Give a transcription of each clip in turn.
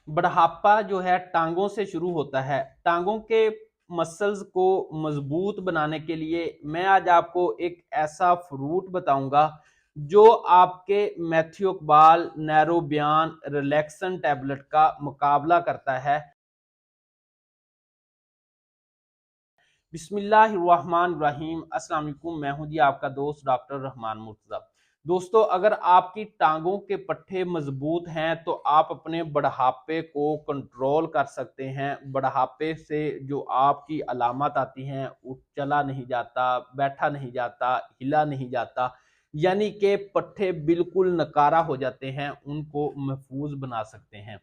बुढ़ापा जो है टांगों से शुरू होता है। टांगों के मसल्स को मजबूत बनाने के लिए मैं आज आपको एक ऐसा फ्रूट बताऊंगा जो आपके मैथियोकबाल नैरोबियान रिलैक्सन टैबलेट का मुकाबला करता है। बिस्मिल्लाहिर्रहमानिर्रहीम। अस्सलाम वालेकुम। मैं हूं जी आपका दोस्त डॉक्टर रहमान मुर्तज़ा। दोस्तों, अगर आपकी टांगों के पट्टे मजबूत हैं तो आप अपने बढ़ापे को कंट्रोल कर सकते हैं। बढ़ापे से जो आपकी अलामत आती हैं, चला नहीं जाता, बैठा नहीं जाता, हिला नहीं जाता, यानी कि पट्टे बिल्कुल नकारा हो जाते हैं, उनको महफूज बना सकते हैं।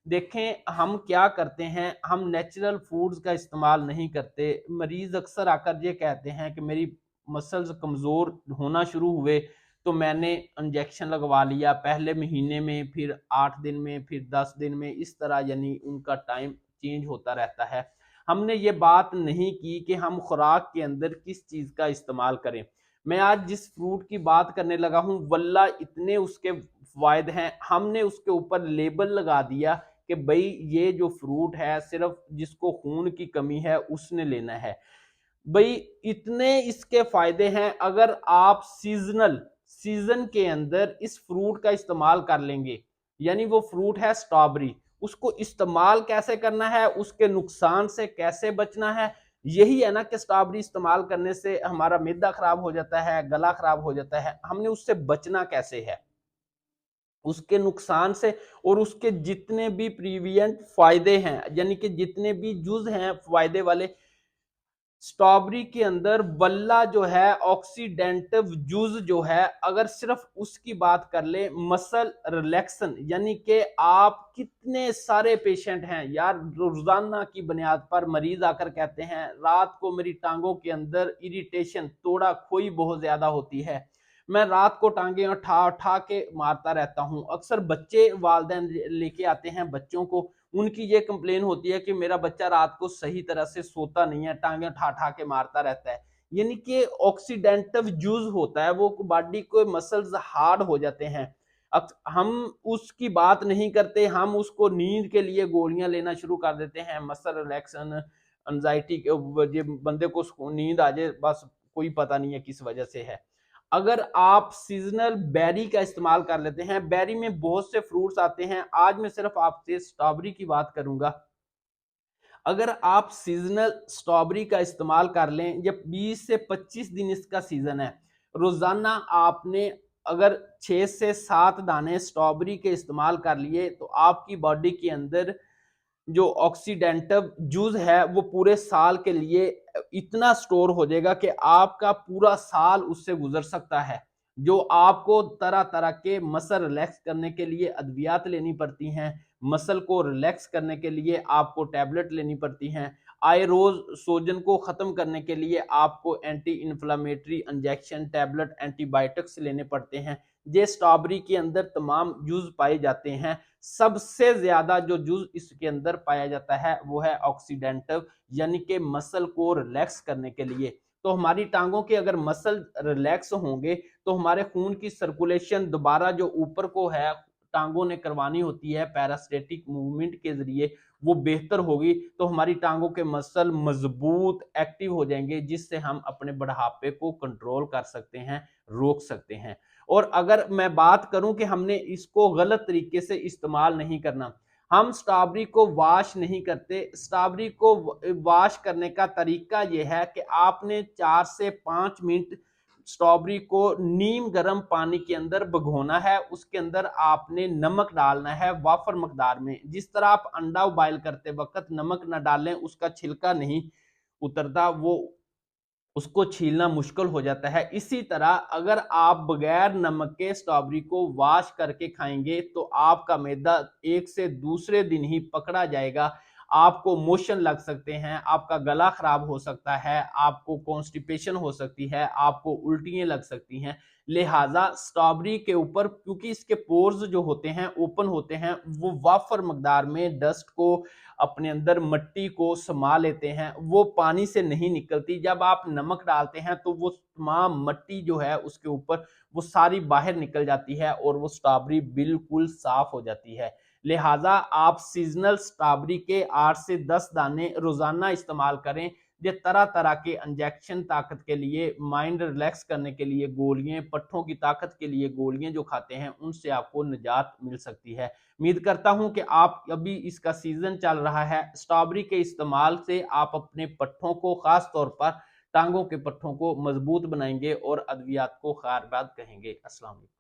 देखें, हम क्या करते हैं, हम नेचुरल फूड्स का इस्तेमाल नहीं करते। मरीज अक्सर आकर ये कहते हैं कि मेरी मसल्स कमज़ोर होना शुरू हुए तो मैंने इंजेक्शन लगवा लिया, पहले महीने में, फिर 8 दिन में, फिर 10 दिन में, इस तरह यानी उनका टाइम चेंज होता रहता है। हमने ये बात नहीं की कि हम खुराक के अंदर किस चीज़ का इस्तेमाल करें। मैं आज जिस फ्रूट की बात करने लगा हूँ, वल्ला इतने उसके फायदे हैं, हमने उसके ऊपर लेबल लगा दिया कि भाई ये जो फ्रूट है सिर्फ जिसको खून की कमी है उसने लेना है। भाई इतने इसके फायदे हैं। अगर आप सीजन के अंदर इस फ्रूट का इस्तेमाल कर लेंगे, यानी वो फ्रूट है स्ट्रॉबेरी, उसको इस्तेमाल कैसे करना है, उसके नुकसान से कैसे बचना है, यही है ना कि स्ट्रॉबेरी इस्तेमाल करने से हमारा मैदा खराब हो जाता है, गला खराब हो जाता है, हमने उससे बचना कैसे है, उसके नुकसान से। और उसके जितने भी प्रीवियंट फायदे हैं, यानी कि जितने भी जुज हैं फायदे वाले, स्ट्रॉबेरी के अंदर वल्ला जो है ऑक्सीडेंटिव जूस जो है, अगर सिर्फ उसकी बात कर ले, मसल रिलैक्सन, यानी कि आप कितने सारे पेशेंट हैं यार, रोजाना की बुनियाद पर मरीज आकर कहते हैं रात को मेरी टांगों के अंदर इरिटेशन, तोड़ा खोई बहुत ज्यादा होती है, मैं रात को टांगे उठा उठा के मारता रहता हूं। अक्सर बच्चे वालिदैन लेके आते हैं बच्चों को, उनकी ये कंप्लेन होती है कि मेरा बच्चा रात को सही तरह से सोता नहीं है, टांगे उठा उठा के मारता रहता है। यानी कि ऑक्सीडेंटिव जूस होता है, वो बॉडी को मसल्स हार्ड हो जाते हैं। हम उसकी बात नहीं करते, हम उसको नींद के लिए गोलियां लेना शुरू कर देते हैं, मसल रिलैक्सन, एंजाइटी के बंदे को नींद आ जाए, बस कोई पता नहीं है किस वजह से है। अगर आप सीजनल बेरी का इस्तेमाल कर लेते हैं, बेरी में बहुत से फ्रूट्स आते हैं, आज मैं सिर्फ आपसे स्ट्रॉबेरी की बात करूंगा। अगर आप सीजनल स्ट्रॉबेरी का इस्तेमाल कर लें, जब 20 से 25 दिन इसका सीजन है, रोजाना आपने अगर 6 से 7 दाने स्ट्रॉबेरी के इस्तेमाल कर लिए तो आपकी बॉडी के अंदर जो ऑक्सीडेंटिव जूस है वो पूरे साल के लिए इतना स्टोर हो जाएगा कि आपका पूरा साल उससे गुजर सकता है। जो आपको तरह तरह के मसल रिलैक्स करने के लिए अद्वियात लेनी पड़ती हैं, मसल को रिलैक्स करने के लिए आपको टैबलेट लेनी पड़ती हैं, आयरोज सोजन को खत्म करने के लिए आपको anti inflammatory injection, tablet, antibiotics लेने पड़ते हैं। ये स्ट्रॉबेरी के अंदर तमाम जूस पाए जाते हैं। सबसे ज्यादा जो जूस इसके अंदर पाया जाता है वो है ऑक्सीडेंटिव, यानी कि मसल को रिलैक्स करने के लिए। तो हमारी टांगों के अगर मसल रिलैक्स होंगे तो हमारे खून की सर्कुलेशन दोबारा जो ऊपर को है टांगों ने करवानी होती है पैरास्टेटिक मूवमेंट के जरिए, वो बेहतर होगी, तो हमारी टांगों के मसल मजबूत एक्टिव हो जाएंगे, जिससे हम अपने बढ़ापे को कंट्रोल कर सकते हैं, रोक सकते हैं। और अगर मैं बात करूं कि हमने इसको गलत तरीके से इस्तेमाल नहीं करना, हम स्ट्रॉबेरी को वॉश नहीं करते। स्ट्रॉबेरी को वॉश करने का तरीका यह है कि आपने 4 से 5 मिनट स्ट्रॉबेरी को नीम गर्म पानी के अंदर भिगोना है, उसके अंदर आपने नमक डालना है वाफर मकदार में। जिस तरह आप अंडा बॉयल करते वक्त नमक न डालें, उसका छिलका नहीं उतरता, वो उसको छीलना मुश्किल हो जाता है। इसी तरह अगर आप बगैर नमक के स्ट्रॉबेरी को वॉश करके खाएंगे तो आपका मैदा एक से दूसरे दिन ही पकड़ा जाएगा, आपको मोशन लग सकते हैं, आपका गला खराब हो सकता है, आपको कॉन्स्टिपेशन हो सकती है, आपको उल्टियां लग सकती हैं। लिहाजा स्ट्रॉबेरी के ऊपर, क्योंकि इसके पोर्स जो होते हैं ओपन होते हैं, वो वाफर मकदार में डस्ट को, अपने अंदर मट्टी को समा लेते हैं, वो पानी से नहीं निकलती। जब आप नमक डालते हैं तो वो तमाम मट्टी जो है उसके ऊपर वो सारी बाहर निकल जाती है और वो स्ट्रॉबेरी बिल्कुल साफ हो जाती है। लिहाजा आप सीजनल स्ट्रॉबेरी के 8 से 10 दाने रोजाना इस्तेमाल करें। ये तरह तरह के इंजेक्शन ताकत के लिए, माइंड रिलैक्स करने के लिए गोलियां, पट्ठों की ताकत के लिए गोलियां जो खाते हैं उनसे आपको निजात मिल सकती है। उम्मीद करता हूं कि आप, अभी इसका सीजन चल रहा है, स्ट्रॉबेरी के इस्तेमाल से आप अपने पट्ठों को, खास तौर पर टांगों के पट्ठों को मजबूत बनाएंगे और अद्वियात को खैर बाद कहेंगे। अस्सलाम वालेकुम।